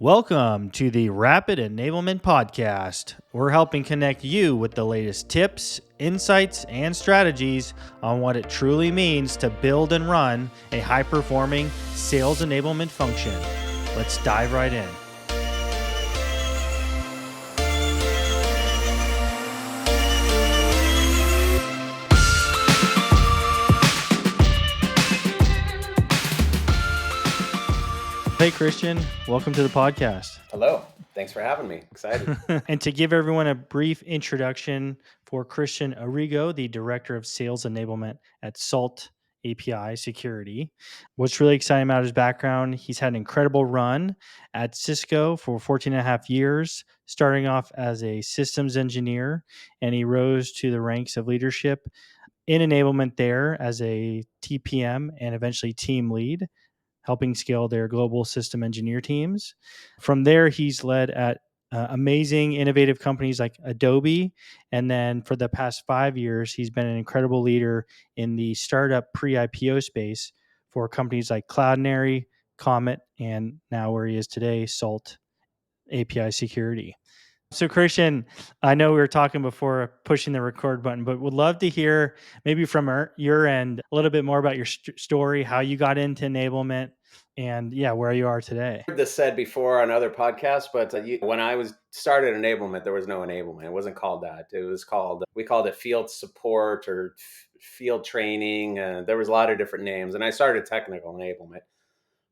Welcome to the Rapid Enablement Podcast. We're helping connect you with the latest tips, insights, and strategies on what it truly means to build and run a high-performing sales enablement function. Let's dive right in. Hey, Christian, welcome to the podcast. Hello. Thanks for having me. Excited. And to give everyone a brief introduction for Christian Arrigo, the Director of Sales Enablement at Salt Security. What's really exciting about his background, he's had an incredible run at Cisco for 14 and a half years, starting off as a systems engineer, and he rose to the ranks of leadership in enablement there as a TPM and eventually team lead, helping scale their global system engineer teams. From there, he's led at amazing, innovative companies like Adobe. And then for the past 5 years, he's been an incredible leader in the startup pre-IPO space for companies like Cloudinary, Comet, and now where he is today, Salt API Security. So, Christian, I know we were talking before pushing the record button, but would love to hear maybe from your end a little bit more about your story, how you got into enablement, and where you are today. I've heard this said before on other podcasts, but when I was started enablement, there was no enablement. It wasn't called that. It was we called it field support or field training. There was a lot of different names, and I started technical enablement.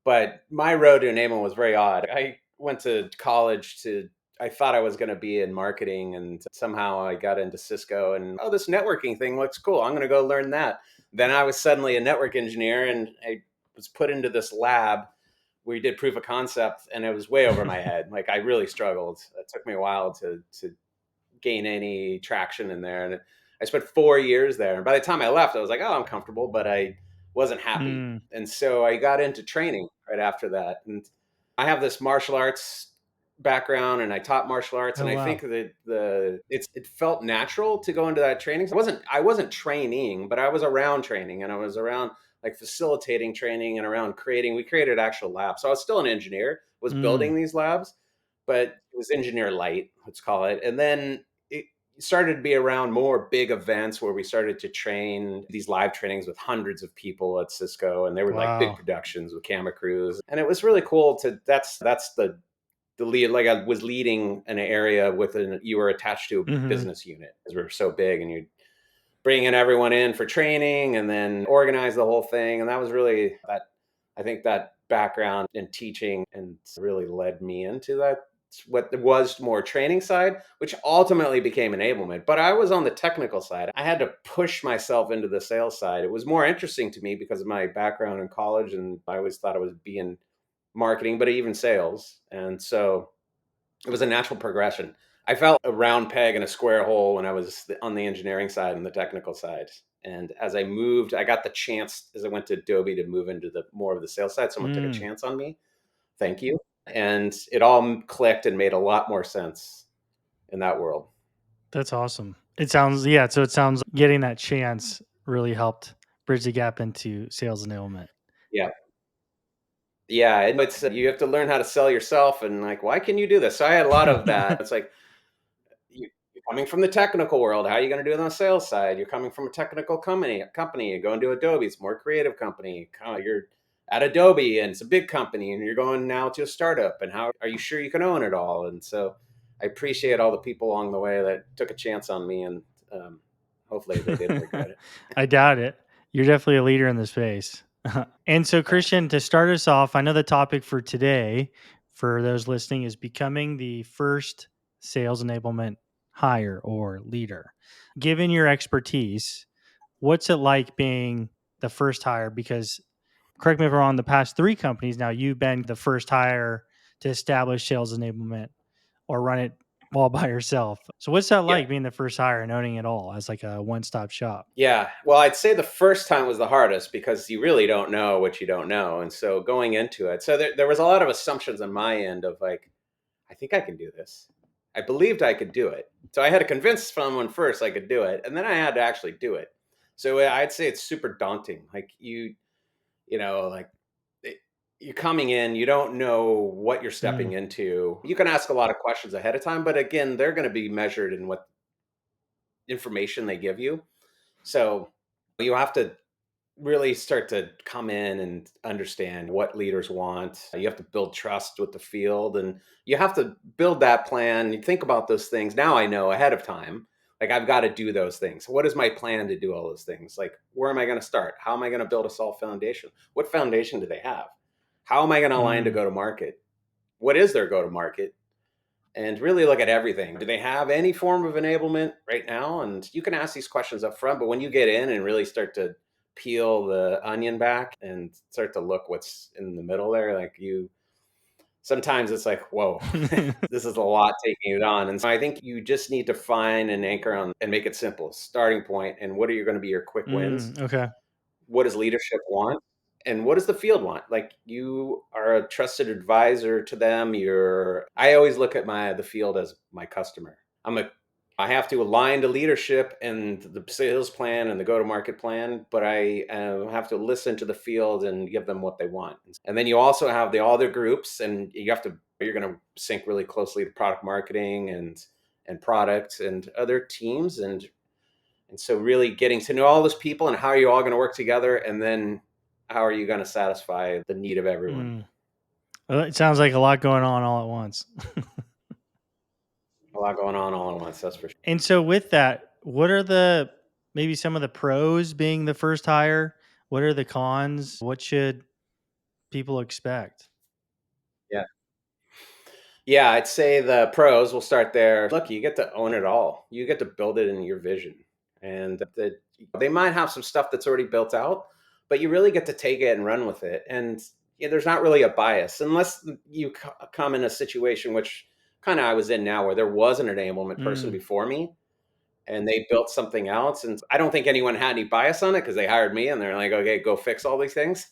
But my road to enablement was very odd. I went to college I thought I was going to be in marketing, and somehow I got into Cisco and, this networking thing looks cool. I'm going to go learn that. Then I was suddenly a network engineer, and I was put into this lab where we did proof of concept, and it was way over my head. Like, I really struggled. It took me a while to gain any traction in there. And I spent 4 years there. And by the time I left, I was like, I'm comfortable, but I wasn't happy. And so I got into training right after that. And I have this martial arts background, and I taught martial arts. I think that it felt natural to go into that training. I wasn't training, but I was around training, and I was around like facilitating training and around we created actual labs. So I was still an engineer, was building these labs, but it was engineer light, let's call it. And then it started to be around more big events where we started to train these live trainings with hundreds of people at Cisco. And they were like big productions with camera crews. And it was really cool that's the lead. Like, I was leading an area you were attached to a business unit because we were so big, and you're bringing everyone in for training and then organize the whole thing. And that was really I think that background in teaching and really led me into that, what was more training side, which ultimately became enablement. But I was on the technical side. I had to push myself into the sales side. It was more interesting to me because of my background in college, and I always thought I was being marketing, but even sales. And so it was a natural progression. I felt a round peg in a square hole when I was on the engineering side and the technical side. And as I moved, I got the chance as I went to Adobe to move into more of the sales side. Someone took a chance on me. Thank you. And it all clicked and made a lot more sense in that world. That's awesome. It sounds getting that chance really helped bridge the gap into sales enablement. Yeah. Yeah, it's you have to learn how to sell yourself, and like, why can you do this? So I had a lot of that. It's like, you're coming from the technical world. How are you going to do it on the sales side? You're coming from a technical company. You're going to Adobe. It's a more creative company. You're at Adobe, and it's a big company, and you're going now to a startup. And how are you sure you can own it all? And so I appreciate all the people along the way that took a chance on me, and hopefully they didn't regret it. I doubt it. You're definitely a leader in the space. And so, Christian, to start us off, I know the topic for today, for those listening, is becoming the first sales enablement hire or leader. Given your expertise, what's it like being the first hire? Because, correct me if I'm wrong, the past 3 companies now, you've been the first hire to establish sales enablement or run it all by yourself. So what's that like, being the first hire and owning it all as like a one-stop shop? Yeah. Well, I'd say the first time was the hardest because you really don't know what you don't know. And so going into it, so there was a lot of assumptions on my end of like, I think I can do this. I believed I could do it. So I had to convince someone first I could do it, and then I had to actually do it. So I'd say it's super daunting. Like, like you're coming in, you don't know what you're stepping Mm, into. You can ask a lot of questions ahead of time, but again, they're going to be measured in what information they give you. So you have to really start to come in and understand what leaders want. You have to build trust with the field, and you have to build that plan. You think about those things. Now I know ahead of time, like I've got to do those things. What is my plan to do all those things? Like, where am I going to start? How am I going to build a solid foundation? What foundation do they have? How am I going to align to mm, go to market? What is their go to market? And really look at everything. Do they have any form of enablement right now? And you can ask these questions up front, but when you get in and really start to peel the onion back and start to look what's in the middle there, like you sometimes it's like, whoa, this is a lot taking it on. And so I think you just need to find an anchor on and make it simple, starting point, and what are you going to be your quick wins? okay. What does leadership want? And what does the field want? Like, you are a trusted advisor to them. I always look at the field as my customer. I have to align to leadership and the sales plan and the go to market plan, but I have to listen to the field and give them what they want. And then you also have the other groups, and you're going to sync really closely to product marketing and product and other teams. And so really getting to know all those people and how are you all going to work together, and then how are you going to satisfy the need of everyone? Mm. Well, it sounds like a lot going on all at once. A lot going on all at once, that's for sure. And so with that, what are the maybe some of the pros being the first hire? What are the cons? What should people expect? Yeah. Yeah, I'd say the pros, we'll start there. Look, you get to own it all. You get to build it in your vision. And they might have some stuff that's already built out, but you really get to take it and run with it. And yeah, there's not really a bias unless you come in a situation, which kind of I was in now, where there was an enablement person Mm, before me and they built something else. And I don't think anyone had any bias on it because they hired me and they're like, okay, go fix all these things.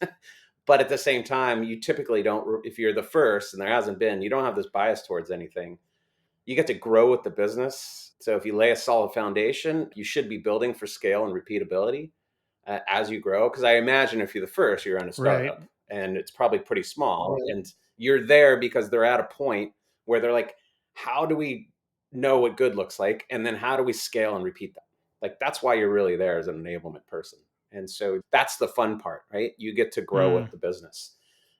But at the same time, you typically don't, if you're the first and there hasn't been, you don't have this bias towards anything. You get to grow with the business. So if you lay a solid foundation, you should be building for scale and repeatability as you grow. Because I imagine if you're the first, you're on a right. startup and it's probably pretty small. Right. And you're there because they're at a point where they're like, how do we know what good looks like? And then how do we scale and repeat that? Like, that's why you're really there as an enablement person. And so that's the fun part, right? You get to grow Mm, with the business.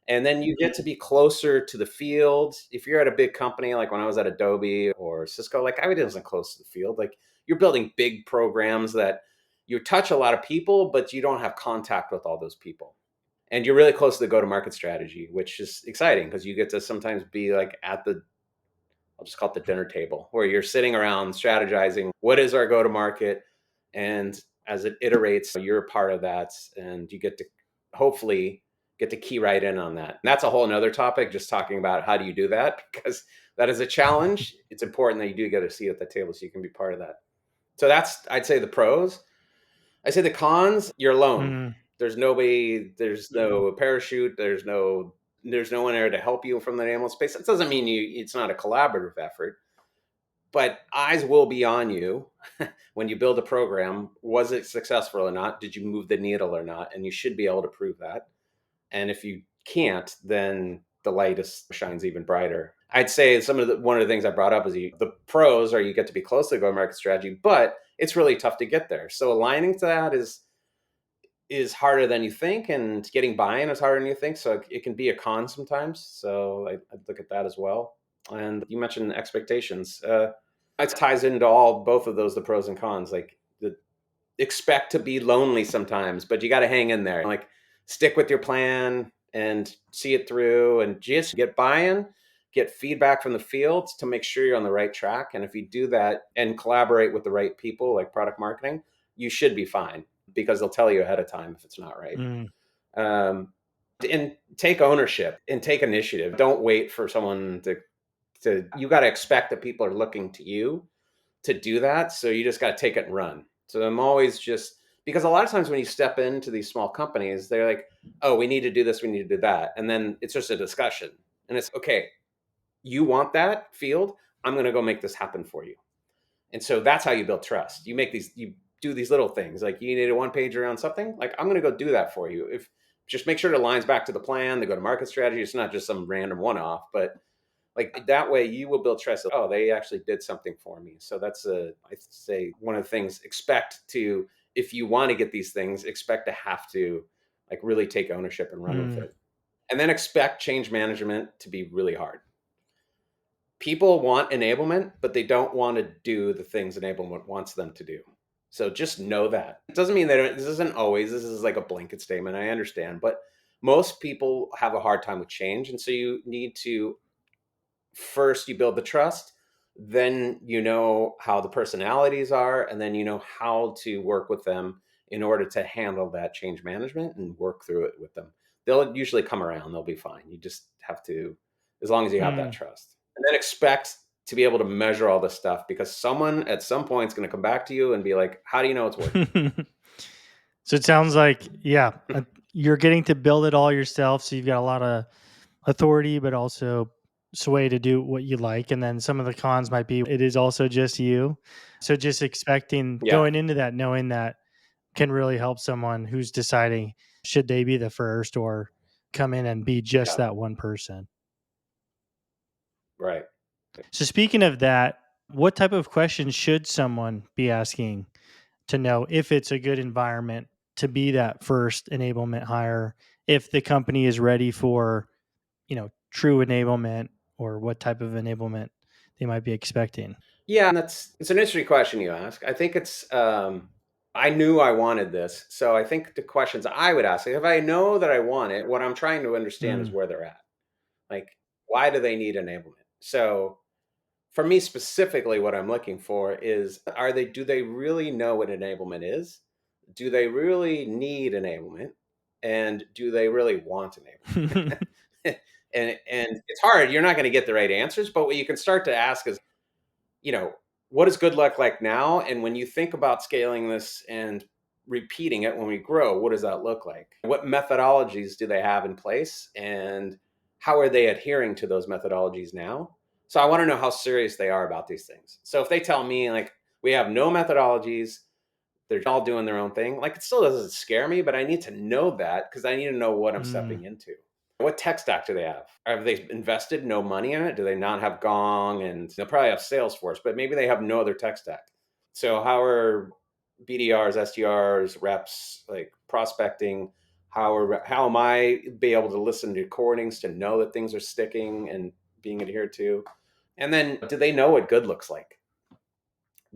And then you get to be closer to the field. If you're at a big company, like when I was at Adobe or Cisco, like I wasn't close to the field. Like, you're building big programs that you touch a lot of people, but you don't have contact with all those people. And you're really close to the go to market strategy, which is exciting because you get to sometimes be like at I'll just call it the dinner table, where you're sitting around strategizing what is our go to market. And as it iterates, you're a part of that and you get to hopefully get to key right in on that. And that's a whole nother topic, just talking about how do you do that, because that is a challenge. It's important that you do get a seat at the table so you can be part of that. So that's, I'd say, the pros. I say the cons, you're alone. mm, There's nobody, there's no parachute, there's no one there to help you from the animal space. It doesn't mean it's not a collaborative effort, but eyes will be on you when you build a program. Was it successful or not? Did you move the needle or not? And you should be able to prove that. And if you can't, then the light shines even brighter. I'd say one of the things I brought up is the pros are you get to be close to the go-to-market strategy, but it's really tough to get there. So aligning to that is harder than you think, and getting buy-in is harder than you think. So it can be a con sometimes. So I look at that as well. And you mentioned expectations. It ties into both of those, the pros and cons. Like, expect to be lonely sometimes, but you got to hang in there. Like, stick with your plan and see it through, and just get buy-in, get feedback from the field to make sure you're on the right track. And if you do that and collaborate with the right people, like product marketing, you should be fine because they'll tell you ahead of time if it's not right. mm, Um, and take ownership and take initiative. Don't wait for someone to you got to expect that people are looking to you to do that. So you just got to take it and run. So I'm always just, because a lot of times when you step into these small companies, they're like, oh, we need to do this, we need to do that. And then it's just a discussion. And it's okay, you want that field? I'm going to go make this happen for you. And so that's how you build trust. You do these little things. Like, you need a one pager on something. Like, I'm going to go do that for you. If Just make sure it aligns back to the plan, the go-to-market strategy. It's not just some random one-off, but like that way you will build trust. Oh, they actually did something for me. So that's I say one of the things, expect to, if you want to get these things, expect to have to like really take ownership and run with Mm. it. And then expect change management to be really hard. People want enablement, but they don't want to do the things enablement wants them to do. So just know that. It doesn't mean they don't, this isn't always, this is like a blanket statement. I understand, but most people have a hard time with change. And so you need to, first you build the trust, then you know how the personalities are, and then you know how to work with them in order to handle that change management and work through it with them. They'll usually come around, they'll be fine. You just have to, as long as you have that Mm. trust. And then expect to be able to measure all this stuff, because someone at some point is going to come back to you and be like, how do you know it's working? So it sounds like, yeah, you're getting to build it all yourself. So you've got a lot of authority, but also sway to do what you like. And then some of the cons might be it is also just you. So just expecting Yeah, going into that, knowing that can really help someone who's deciding should they be the first or come in and be just yeah, that one person. right. So speaking of that, what type of questions should someone be asking to know if it's a good environment to be that first enablement hire, if the company is ready for, true enablement or what type of enablement they might be expecting? Yeah, and it's an interesting question you ask. I think it's I knew I wanted this. So I think the questions I would ask, if I know that I want it, what I'm trying to understand is Mm. where they're at. Like, why do they need enablement? So for me specifically, what I'm looking for is, do they really know what enablement is? Do they really need enablement? And do they really want enablement? And it's hard. You're not going to get the right answers, but what you can start to ask is, you know, what does good luck like now? And when you think about scaling this and repeating it when we grow, what does that look like? What methodologies do they have in place? And how are they adhering to those methodologies now? So I want to know how serious they are about these things. So if they tell me, like, we have no methodologies, they're all doing their own thing, like, it still doesn't scare me, but I need to know that because I need to know what I'm Mm. stepping into. What tech stack do they have? Have they invested no money in it? Do they not have Gong? And they'll probably have Salesforce, but maybe they have no other tech stack. So how are BDRs, SDRs, reps, like prospecting? How am I be able to listen to recordings to know that things are sticking and being adhered to? And then do they know what good looks like?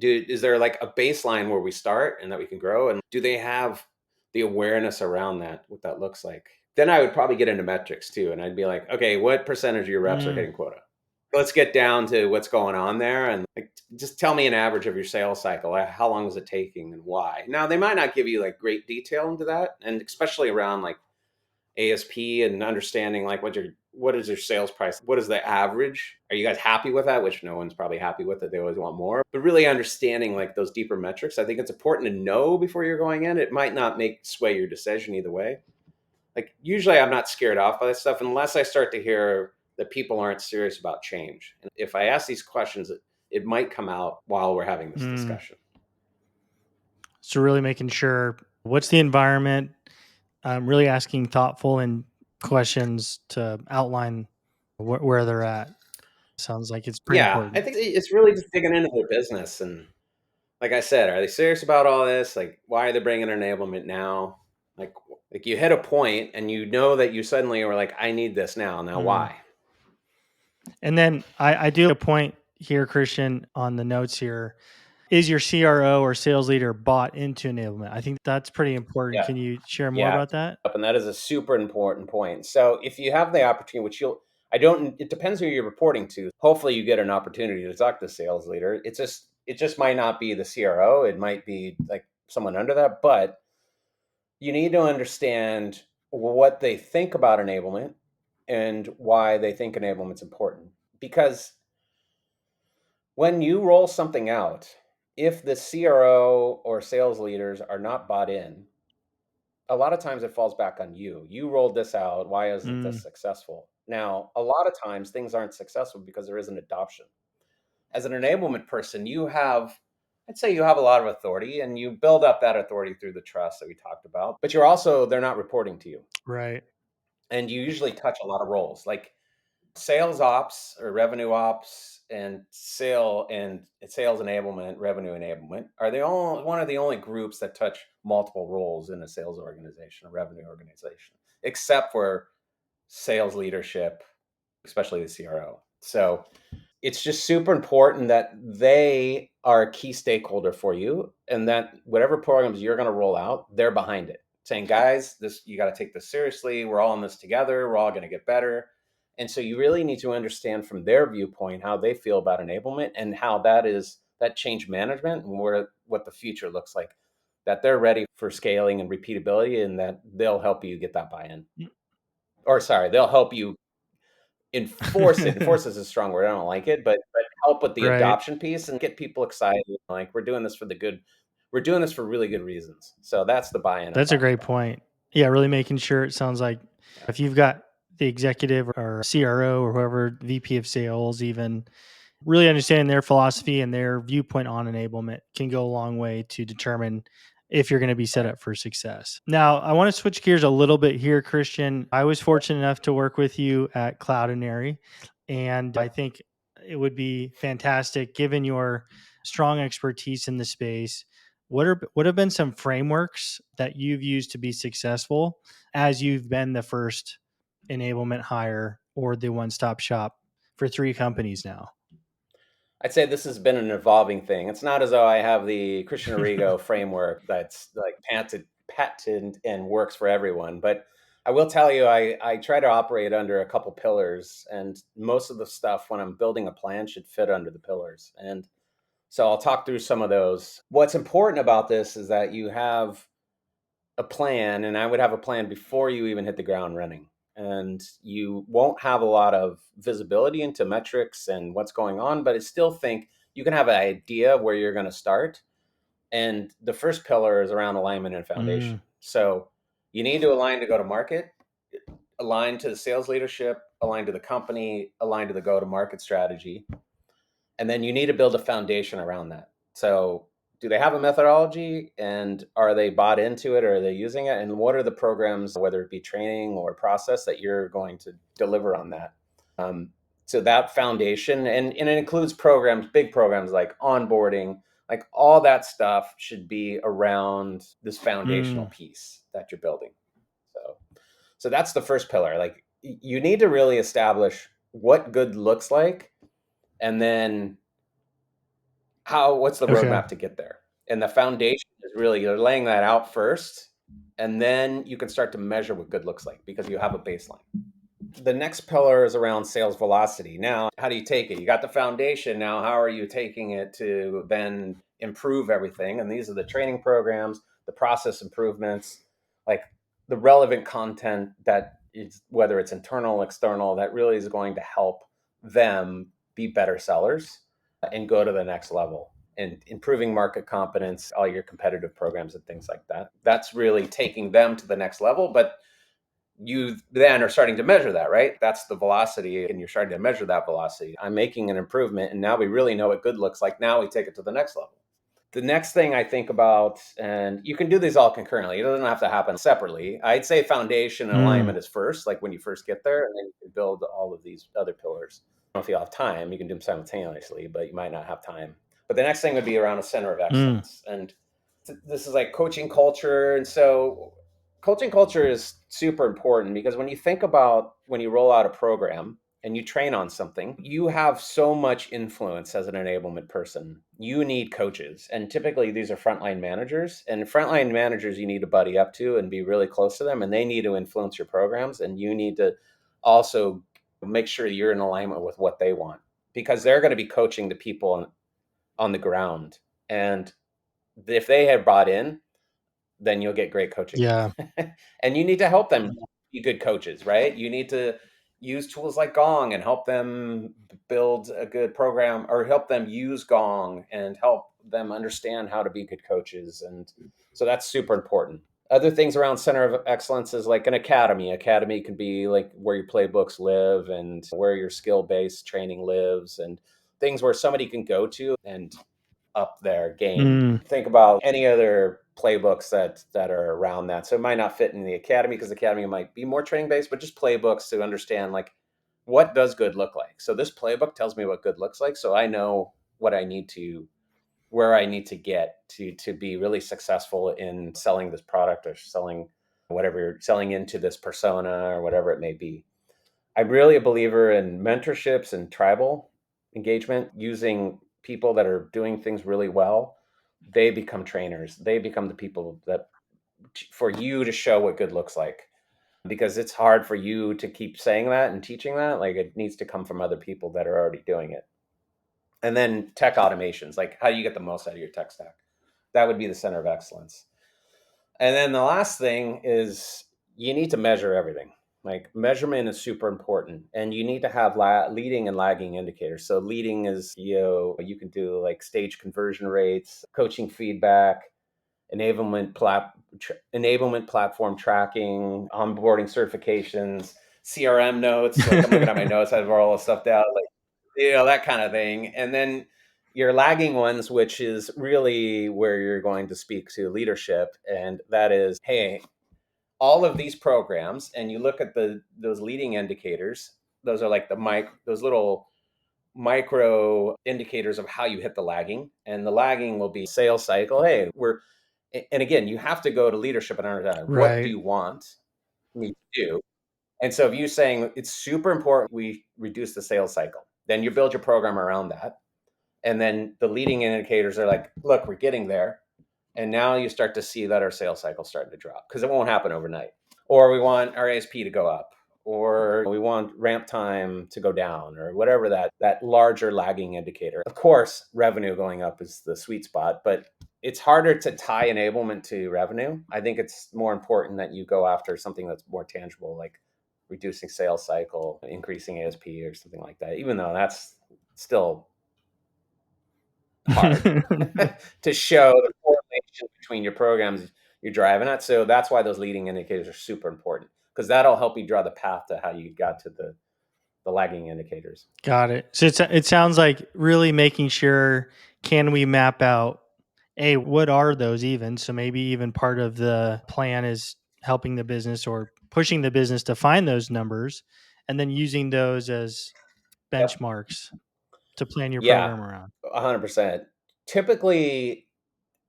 Is there like a baseline where we start and that we can grow? And do they have the awareness around that, what that looks like? Then I would probably get into metrics too. And I'd be like, okay, what percentage of your reps are Mm. hitting quota? Let's get down to what's going on there. And like, just tell me an average of your sales cycle. How long is it taking and why? Now, they might not give you like great detail into that. And especially around like ASP and understanding like what is your sales price? What is the average? Are you guys happy with that? Which no one's probably happy with it. They always want more. But really understanding like those deeper metrics, I think it's important to know before you're going in. It might not make sway your decision either way. Like usually I'm not scared off by this stuff unless I start to hear that people aren't serious about change. And if I ask these questions, it might come out while we're having this Mm. discussion. So really making sure what's the environment, really asking thoughtful and questions to outline where they're at. Sounds like it's pretty Yeah, I important. think it's really just digging into their business. And like I said, are they serious about all this? Like, why are they bringing enablement now? Like, like you hit a point and you know that you suddenly were like, I need this now. Now, Mm. why? And then I do a point here, Christian, on the notes here. Is your CRO or sales leader bought into enablement? I think that's pretty important. Yeah. Can you share more Yeah. about that? And that is a super important point. So if you have the opportunity, which I don't, it depends who you're reporting to. Hopefully you get an opportunity to talk to the sales leader. It just might not be the CRO. It might be like someone under that, but you need to understand what they think about enablement and why they think enablement's important. Because when you roll something out, if the CRO or sales leaders are not bought in, a lot of times it falls back on you. You rolled this out. Why isn't Mm. this successful? Now, a lot of times things aren't successful because there isn't adoption. As an enablement person, you have I'd say you have a lot of authority, and you build up that authority through the trust that we talked about. But they're not reporting to you. Right. And you usually touch a lot of roles like sales ops or revenue ops and sales enablement, revenue enablement are one of the only groups that touch multiple roles in a sales organization, a revenue organization, except for sales leadership, especially the CRO. So it's just super important that they are a key stakeholder for you, and that whatever programs you're going to roll out, they're behind it, saying, guys, this, you got to take this seriously. We're all in this together. We're all going to get better. And so you really need to understand from their viewpoint how they feel about enablement and how that change management and what the future looks like, that they're ready for scaling and repeatability, and that they'll help you get that buy-in. Or sorry, they'll help you enforce it. Enforce is a strong word. I don't like it, but help with the Right. adoption piece and get people excited. Like, we're doing this for the good. We're doing this for really good reasons. So that's the buy-in I'm That's a talking great about. point. Yeah, really making sure it sounds like Yeah. if you've got the executive or CRO or whoever, VP of sales, even really understanding their philosophy and their viewpoint on enablement can go a long way to determine if you're going to be set Right. up for success. Now, I want to switch gears a little bit here, Christian. I was fortunate enough to work with you at Cloudinary, and I think it would be fantastic given your strong expertise in the space. What have been some frameworks that you've used to be successful as you've been the first enablement hire or the one-stop shop for 3 companies now? I'd say this has been an evolving thing. It's not as though I have the Christian Arrigo framework that's like patent and works for everyone. But I will tell you, I try to operate under a couple pillars, and most of the stuff when I'm building a plan should fit under the pillars. And so I'll talk through some of those. What's important about this is that you have a plan, and I would have a plan before you even hit the ground running. And you won't have a lot of visibility into metrics and what's going on, but I still think you can have an idea of where you're going to start. And the first pillar is around alignment and foundation. Mm, So you need to align to go to market, align to the sales leadership, align to the company, align to the go to market strategy. And then you need to build a foundation around that. So do they have a methodology, and are they bought into it, or are they using it? And what are the programs, whether it be training or process, that you're going to deliver on that? Um, so that foundation, and it includes programs, big programs like onboarding, like all that stuff should be around this foundational mm, piece that you're building. So, so that's the first pillar. Like, you need to really establish what good looks like, and then what's the okay. roadmap to get there. And the foundation is really, you're laying that out first, and then you can start to measure what good looks like because you have a baseline. The next pillar is around sales velocity. Now, how do you take it? You got the foundation. Now, how are you taking it to then improve everything? And these are the training programs, the process improvements, like the relevant content that is, whether it's internal, external, that really is going to help them be better sellers and go to the next level, and improving market competence, all your competitive programs and things like that. That's really taking them to the next level. But you then are starting to measure that, right? That's the velocity, and you're starting to measure that velocity. I'm making an improvement, and now we really know what good looks like. Now we take it to the next level. The next thing I think about, and you can do these all concurrently, it doesn't have to happen separately. I'd say foundation and Mm, alignment is first, like when you first get there, and then you can build all of these other pillars. I don't know if you have time, you can do them simultaneously, but you might not have time. But the next thing would be around a center of mm, excellence. And this is like coaching culture. And so coaching culture is super important, because when you think about when you roll out a program and you train on something, you have so much influence as an enablement person. You need coaches. And typically these are frontline managers. And frontline managers, you need to buddy up to and be really close to them. And they need to influence your programs. And you need to also make sure you're in alignment with what they want, because they're going to be coaching the people on the ground. And if they have bought in, then you'll get great coaching. yeah. And you need to help them be good coaches, right? You need to use tools like Gong and help them build a good program, or help them use Gong and help them understand how to be good coaches. And so that's super important. Other things around center of excellence is like an academy. Academy can be like where your playbooks live and where your skill based training lives, and things where somebody can go to and up their game. Mm, Think about any other playbooks that are around that. So it might not fit in the academy because the academy might be more training based, but just playbooks to understand like what does good look like. So this playbook tells me what good looks like. So I know what I need to where I need to get to be really successful in selling this product or selling whatever you're selling into this persona or whatever it may be. I'm really a believer in mentorships and tribal engagement, using people that are doing things really well. They become trainers. They become the people that for you to show what good looks like, because it's hard for you to keep saying that and teaching that. Like it needs to come from other people that are already doing it. And then tech automations, like how do you get the most out of your tech stack? That would be the center of excellence. And then the last thing is you need to measure everything. Like measurement is super important, and you need to have leading and lagging indicators. So leading is you can do like stage conversion rates, coaching feedback, enablement platform tracking, onboarding certifications, CRM notes. Like I'm looking at my notes, I have all this stuff down, like that kind of thing. And then your lagging ones, which is really where you're going to speak to leadership, and that is, hey, all of these programs, and you look at those leading indicators. Those are like those little micro indicators of how you hit the lagging, and the lagging will be sales cycle. Hey, and again, you have to go to leadership and understand what do right. you want me to do. And so if you're saying it's super important we reduce the sales cycle, then you build your program around that. And then the leading indicators are like, look, we're getting there. And now you start to see that our sales cycle starting to drop, because it won't happen overnight. Or we want our ASP to go up, or we want ramp time to go down, or whatever that larger lagging indicator. Of course, revenue going up is the sweet spot, but it's harder to tie enablement to revenue. I think it's more important that you go after something that's more tangible, like reducing sales cycle, increasing ASP or something like that, even though that's still hard to show the correlation between your programs you're driving at. So that's why those leading indicators are super important, because that'll help you draw the path to how you got to the lagging indicators. Got it. So it sounds like really making sure, can we map out, A, what are those even? So maybe even part of the plan is helping the business or pushing the business to find those numbers and then using those as Yep. benchmarks to plan your Yeah, program around. 100%. Typically,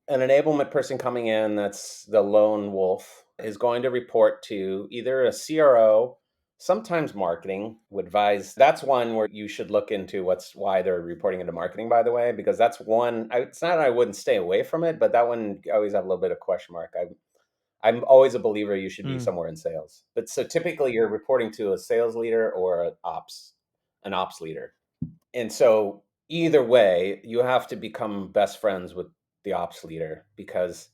an enablement person coming in that's the lone wolf is going to report to either a CRO, sometimes marketing would advise. That's one where you should look into why they're reporting into marketing, by the way, because that's one. It's not that I wouldn't stay away from it, but that one I always have a little bit of question mark. I'm always a believer you should be Mm, somewhere in sales. But so typically you're reporting to a sales leader or an ops leader. And so either way, you have to become best friends with the ops leader, because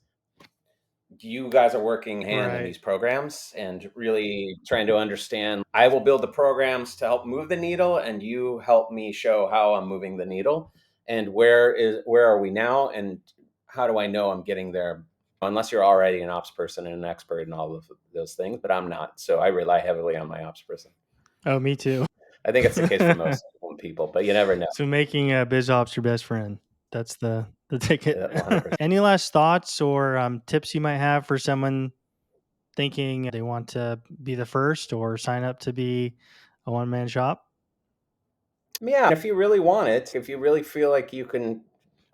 you guys are working hand in right. these programs and really trying to understand. I will build the programs to help move the needle, and you help me show how I'm moving the needle, and where are we now, and how do I know I'm getting there? Unless you're already an ops person and an expert in all of those things, but I'm not. So I rely heavily on my ops person. Oh, me too. I think it's the case for most people, but you never know. So making biz ops your best friend. That's the ticket. 100%. Any last thoughts or tips you might have for someone thinking they want to be the first or sign up to be a one man shop? Yeah, if you really want it, if you really feel like you can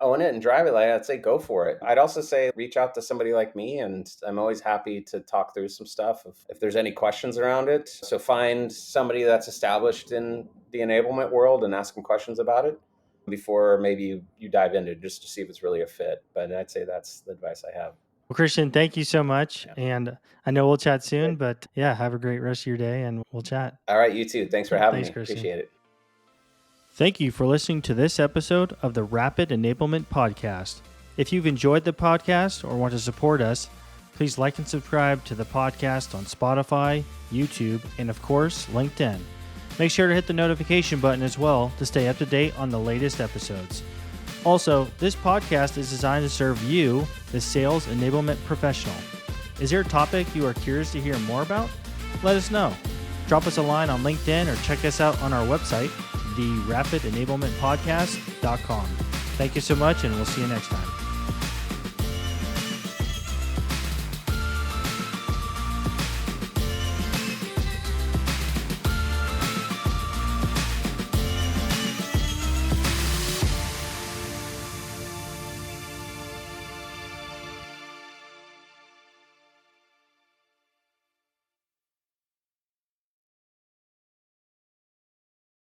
own it and drive it, like I'd say go for it. I'd also say reach out to somebody like me, and I'm always happy to talk through some stuff if there's any questions around it. So find somebody that's established in the enablement world and ask them questions about it before maybe you dive into it, just to see if it's really a fit. But I'd say that's the advice I have. Well, Christian, thank you so much. Yeah. And I know we'll chat soon, Great. but yeah, have a great rest of your day and we'll chat. All right, you too. Thanks for having Thanks, me. Christian. Appreciate it. Thank you for listening to this episode of the Rapid Enablement Podcast. If you've enjoyed the podcast or want to support us, please like and subscribe to the podcast on Spotify, YouTube, and of course, LinkedIn. Make sure to hit the notification button as well to stay up to date on the latest episodes. Also, this podcast is designed to serve you, the sales enablement professional. Is there a topic you are curious to hear more about? Let us know. Drop us a line on LinkedIn or check us out on our website, therapidenablementpodcast.com. Thank you so much, and we'll see you next time.